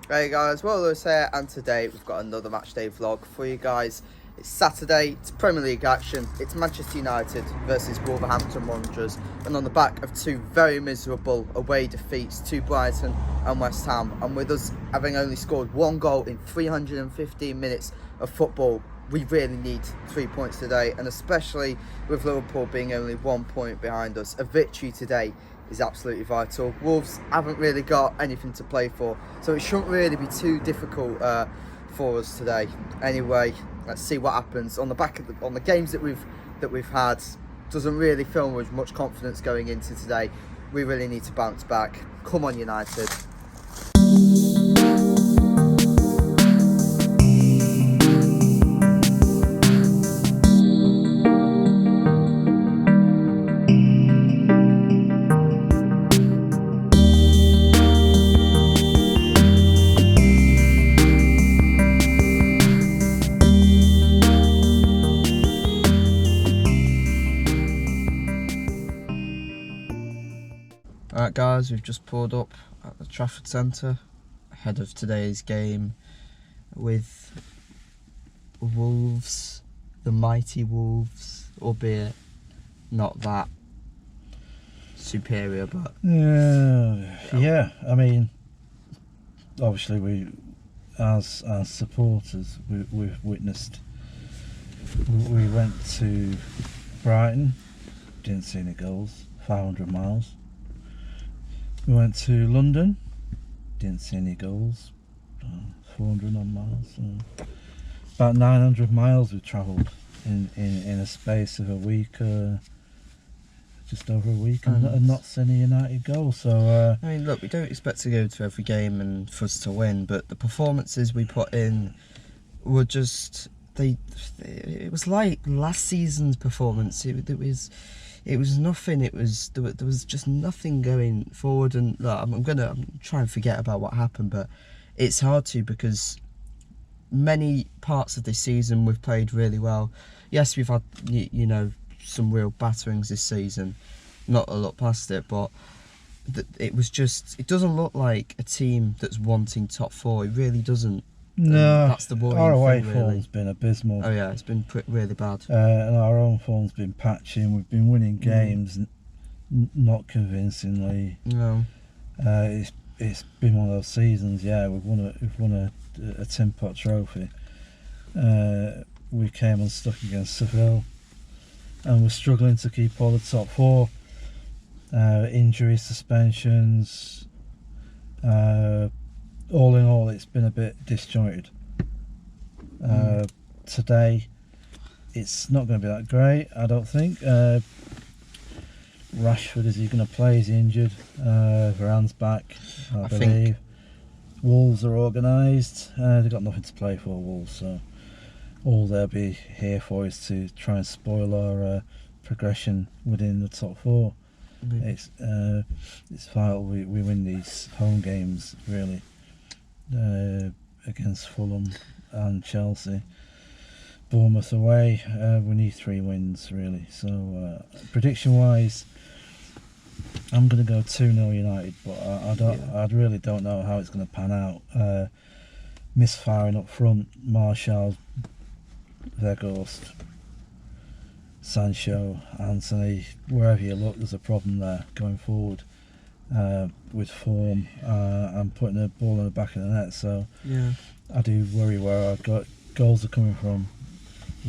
Hey guys, well Lewis here, and today we've got another matchday vlog for you guys. It's Saturday, it's Premier League action, it's Manchester United versus Wolverhampton Wanderers, and on the back of two very miserable away defeats to Brighton and West Ham, and with us having only scored one goal in 315 minutes of football, we really need 3 points today, and especially with Liverpool being only 1 point behind us, a victory today is absolutely vital. Wolves haven't really got anything to play for, so it shouldn't really be too difficult for us today. Anyway, let's see what happens on the back of on the games that we've had. Doesn't really fill with much confidence going into today. We really need to bounce back. Come on, United. Alright guys, we've just pulled up at the Trafford Centre ahead of today's game with Wolves, the mighty Wolves, albeit not that superior, but yeah, I mean, obviously we as supporters we've witnessed, we went to Brighton, didn't see any goals, 500 miles. We went to London, didn't see any goals, 400 odd miles. About 900 miles we've travelled in a space of a week, just over a week, and not seen a United goal. So I mean, look, we don't expect to go to every game and for us to win, but the performances we put in were just it was like last season's performance. It was nothing. There was just nothing going forward, and look, I'm trying to forget about what happened, but it's hard to, because many parts of this season we've played really well. Yes, we've had some real batterings this season, not a lot past it, but it doesn't look like a team that's wanting top four. It really doesn't. No, that's the worrying our away thing, really. form's been abysmal. Oh yeah, it's been really bad. And our own form's been patching. We've been winning games, not convincingly. No. It's been one of those seasons. Yeah, we've won a tin pot trophy. We came unstuck against Seville, and we're struggling to keep all the top four. Injuries, suspensions. All in all, it's been a bit disjointed. Today, it's not going to be that great, I don't think. Rashford, is he going to play? Is he injured? Varane's back, I believe. Wolves are organised. They've got nothing to play for, Wolves, so all they'll be here for is to try and spoil our progression within the top four. It's vital we win these home games, really. Against Fulham and Chelsea. Bournemouth away, we need 3 wins, really. So prediction wise, I'm going to go 2-0 United, but I really don't know how it's going to pan out. Misfiring up front, Martial, Weghorst, Sancho, Antony, wherever you look, there's a problem there going forward. With form and putting the ball in the back of the net, so yeah, I do worry where our goals are coming from.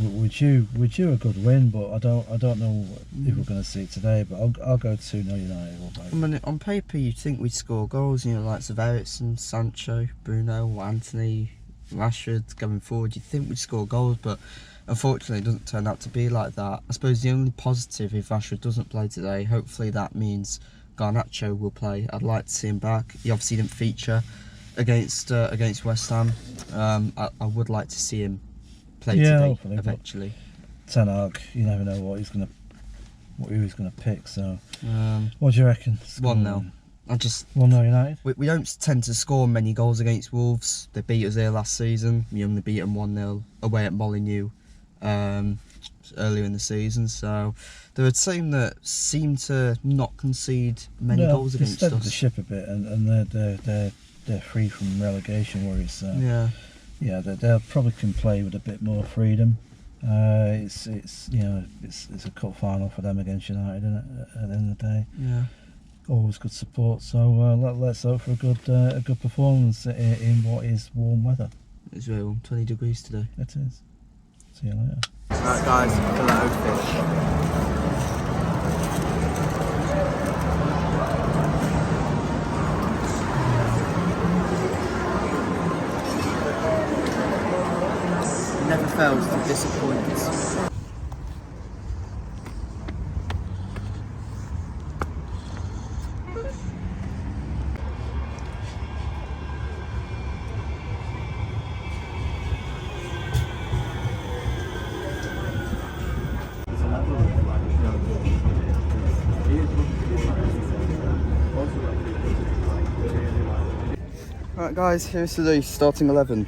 We're due a good win, but I don't know if we're going to see it today. But I'll go 2-0 United. I mean, on paper you'd think we'd score goals, likes of Eriksen, Sancho, Bueno, Antony, Rashford going forward. You'd think we'd score goals, but unfortunately it doesn't turn out to be like that. I suppose the only positive, if Rashford doesn't play today, hopefully that means Garnacho will play. I'd like to see him back. He obviously didn't feature against West Ham. I would like to see him play today, eventually. Ten Hag, you never know what he was gonna pick. So, what do you reckon? 1-0. 1-0 United. We don't tend to score many goals against Wolves. They beat us here last season. We only beat them 1-0 away at Molineux. Earlier in the season, so they're a team that seem to not concede many goals against us. They've steadied the ship a bit, and they're they're free from relegation worries. So Yeah. they'll probably can play with a bit more freedom. It's a cup final for them against United, isn't it, at the end of the day. Yeah. Always good support. So let's hope for a good performance in what is warm weather. It's very warm, 20 degrees today. It is. See you later. Right guys, Dalot fish. Never fails to disappoint. Right guys, here's the starting 11.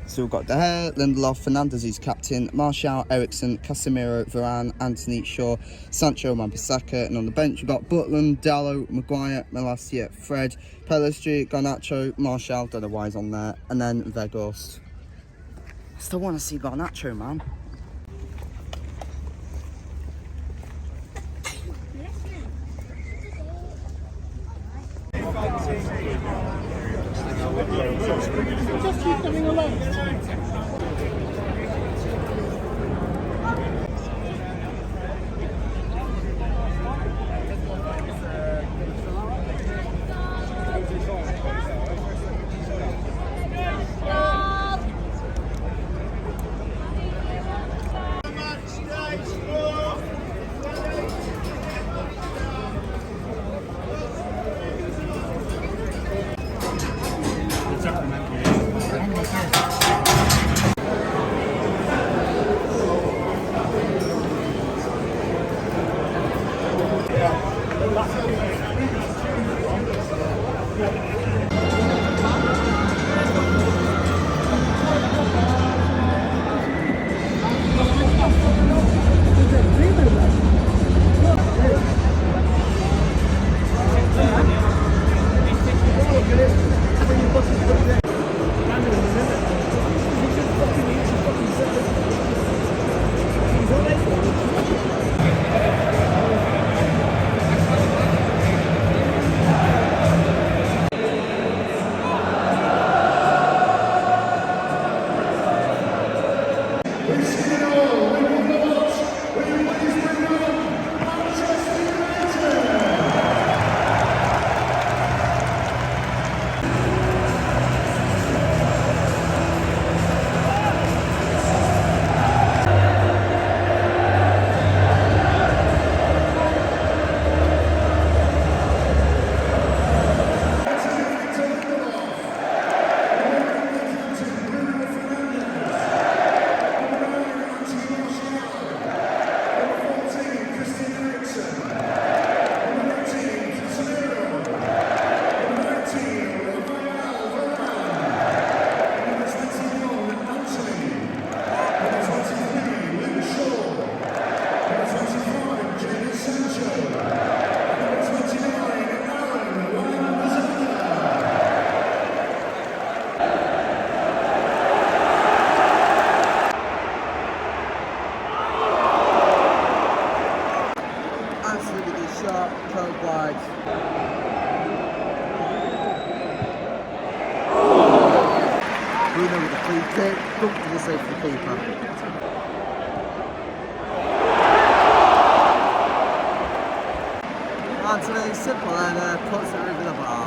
So we've got De Gea, Lindelof, Fernandes, he's captain, Martial, Eriksen, Casemiro, Varane, Antony, Shaw, Sancho, Wan-Bissaka, and on the bench we've got Butland, Dalot, Maguire, Malacia, Fred, Pellistri, Garnacho, Martial, don't know why he's on there, and then Weghorst. I still want to see Garnacho, man. Just keep coming along. Bueno with the free kick, comfortable save for the keeper. Antony, simple and puts it over the bar.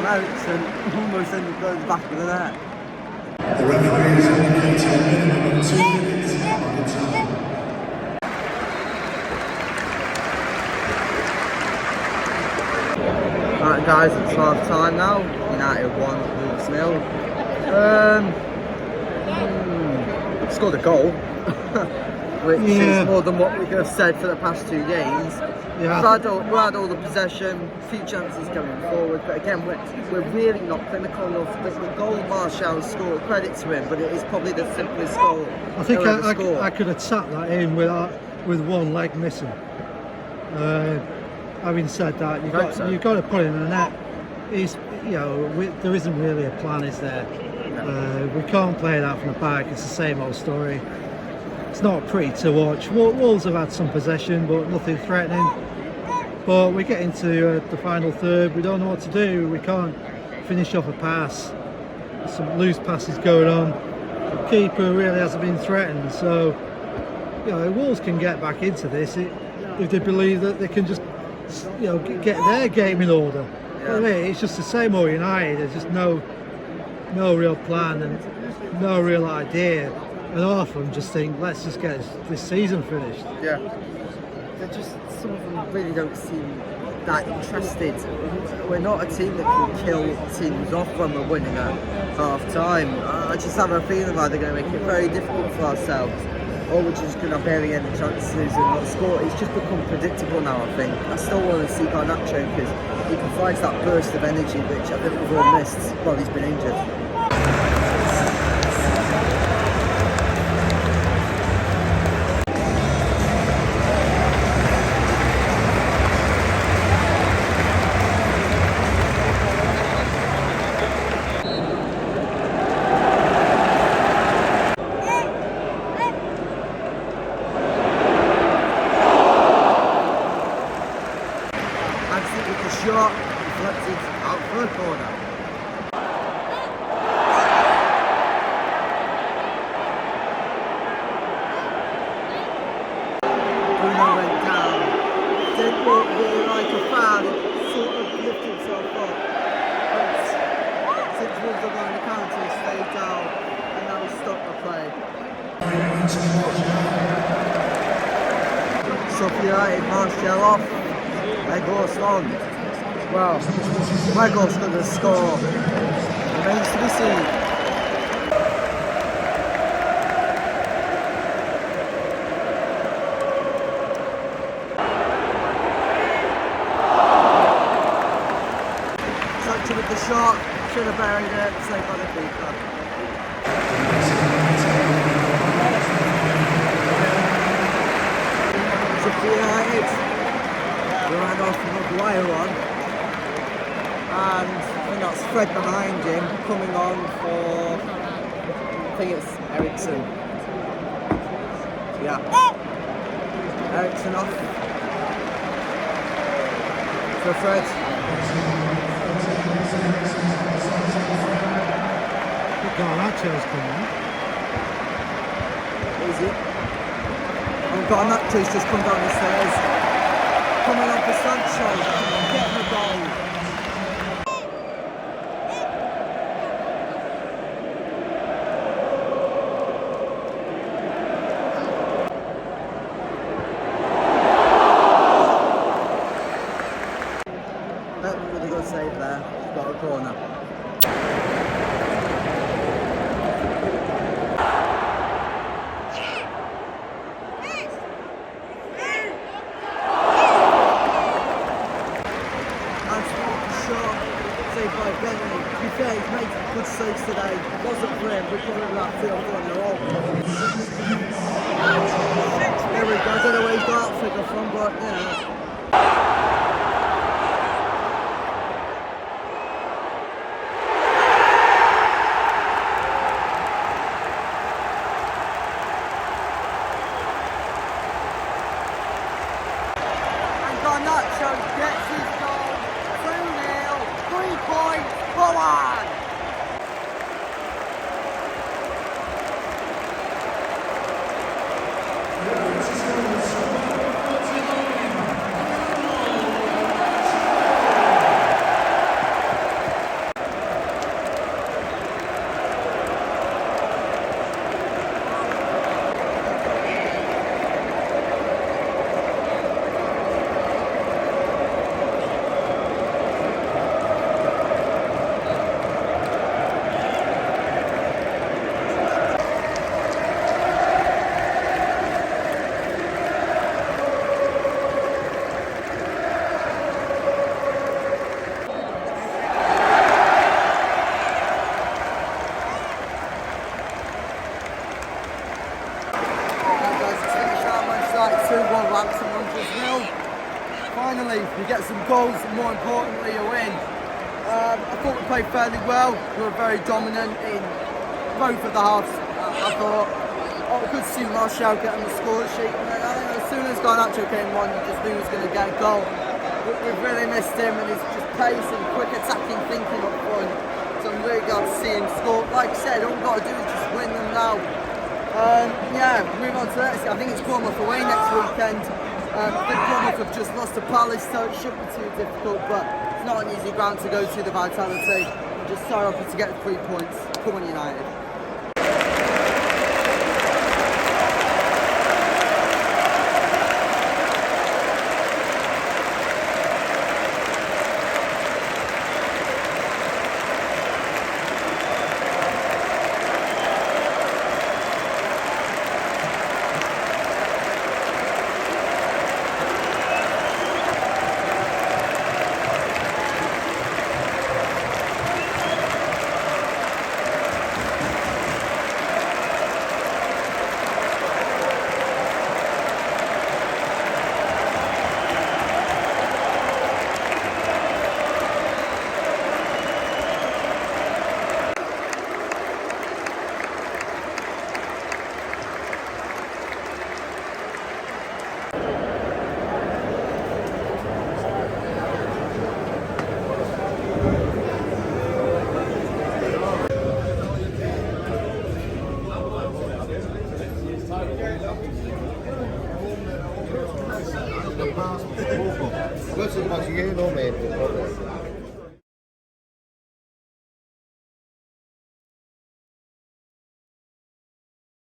from Eriksen almost ended up going the back of the net. The referee is indicating a minimum of 2 minutes on the time. Right guys, it's half time now. United 1, Wolves 0. Scored a goal, which is more than what we could have said for the past 2 games. Yeah. We had all the possession, few chances going forward, but again, we're really not clinical enough. The goal Martial scored, credit to him, but it is probably the simplest goal. I think I could have tapped that in with one leg missing. Having said that, you've got to put it in the net. There isn't really a plan, is there? No. We can't play that from the back. It's the same old story. It's not pretty to watch. Wolves have had some possession, but nothing threatening. But we get into the final third. We don't know what to do. We can't finish off a pass. Some loose passes going on. The keeper really hasn't been threatened. So, Wolves can get back into this if they believe that they can just, get their game in order. Yeah. It's just the same old United. There's just no real plan and no real idea. And half of them just think, let's just get this season finished. Yeah. Some of them really don't seem that interested. We're not a team that can kill teams off when we're winning at half time. I just have a feeling like they're going to make it very difficult for ourselves, or we're just going to barely any chances and not score. It's just become predictable now, I think. I still want to see Garnacho because he provides that burst of energy which I think we've all missed while he's been injured. Shot deflected out for a corner. Bueno went down. Didn't look really like a foul. It sort of lifted himself up. But since Wolves have gone on the counter, he stayed down and now he's stopped the play. So for United, Martial off. Weghorst on. Well, Weghorst going to score. Remains to be seen. Sancho with the shot. Should have buried it. Saved by the keeper. So for United, we ran off Maguire on. And I think that's Fred behind him, coming on for, I think it's Eriksen. Yeah. Eriksen off. For Fred. Garnacho's coming. Is it? And Garnacho's just come down the stairs. Coming on for Sancho. Getting the goal. Really good save there. Got a corner. Saved by Bentley. To be fair, he's made good saves today. It wasn't for him, we probably have that 3 or 4 in a row. There we go. I don't know where he's got that figure from, but yeah. Garnacho gets his goal, 2-0, 3 points, Hwan! 0. Finally, we get some goals and more importantly, a win. I thought we played fairly well. We were very dominant in both of the halves. I thought, good to see Malacia get on the score sheet. And then, I think as soon as Garnacho came on, you just knew he was going to get a goal. We've really missed him and his just pace and quick attacking thinking up front. So I'm really glad to see him score. Like I said, all we've got to do is just win them now. Yeah, move on to the next. I think it's Bournemouth away next weekend. I think Bournemouth have just lost to Palace, so it shouldn't be too difficult, but it's not an easy ground to go to, the Vitality. I'm just so happy to get the 3 points. Come on, United. Questo è il magichino,